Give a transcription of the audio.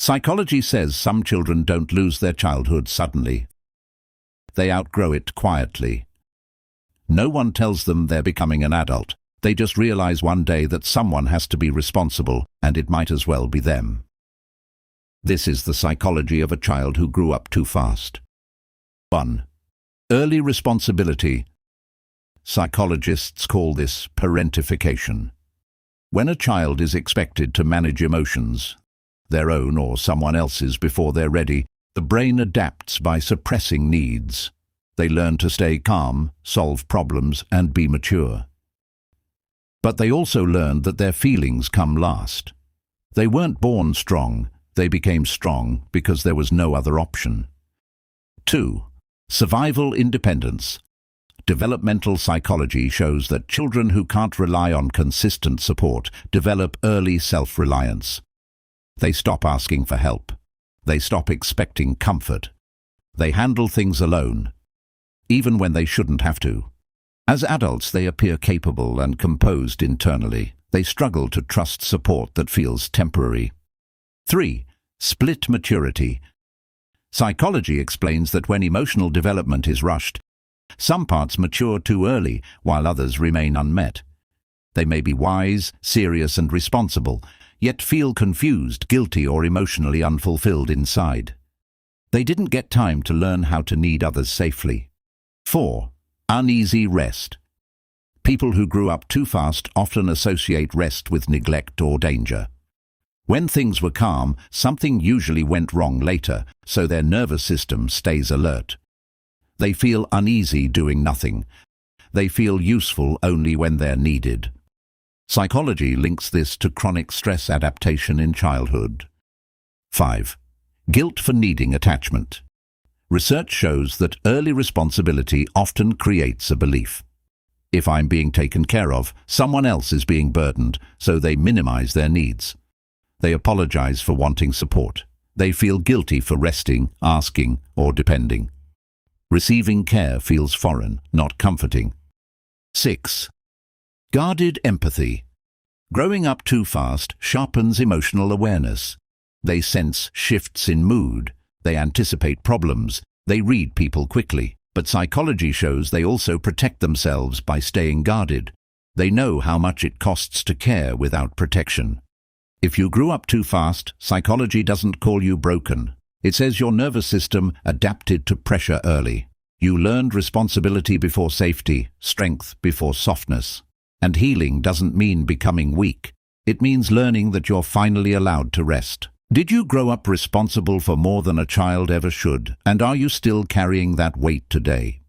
Psychology says some children don't lose their childhood suddenly. They outgrow it quietly. No one tells them they're becoming an adult. They just realize one day that someone has to be responsible, and it might as well be them. This is the psychology of a child who grew up too fast. 1. Early responsibility. Psychologists call this parentification. When a child is expected to manage emotions, their own or someone else's, before they're ready, the brain adapts by suppressing needs. They learn to stay calm, solve problems, and be mature. But they also learn that their feelings come last. They weren't born strong, they became strong because there was no other option. 2. Survival independence. Developmental psychology shows that children who can't rely on consistent support develop early self-reliance. They stop asking for help. They stop expecting comfort. They handle things alone, even when they shouldn't have to. As adults, they appear capable and composed internally. They struggle to trust support that feels temporary. 3. Split maturity. Psychology explains that when emotional development is rushed, some parts mature too early while others remain unmet. They may be wise, serious, and responsible, yet feel confused, guilty, or emotionally unfulfilled inside. They didn't get time to learn how to need others safely. 4. Uneasy rest. People who grew up too fast often associate rest with neglect or danger. When things were calm, something usually went wrong later, so their nervous system stays alert. They feel uneasy doing nothing. They feel useful only when they're needed. Psychology links this to chronic stress adaptation in childhood. 5. Guilt for needing attachment. Research shows that early responsibility often creates a belief. If I'm being taken care of, someone else is being burdened, so they minimize their needs. They apologize for wanting support. They feel guilty for resting, asking, or depending. Receiving care feels foreign, not comforting. 6. Guarded empathy. Growing up too fast sharpens emotional awareness. They sense shifts in mood. They anticipate problems. They read people quickly. But psychology shows they also protect themselves by staying guarded. They know how much it costs to care without protection. If you grew up too fast, psychology doesn't call you broken. It says your nervous system adapted to pressure early. You learned responsibility before safety, strength before softness. And healing doesn't mean becoming weak. It means learning that you're finally allowed to rest. Did you grow up responsible for more than a child ever should? And are you still carrying that weight today?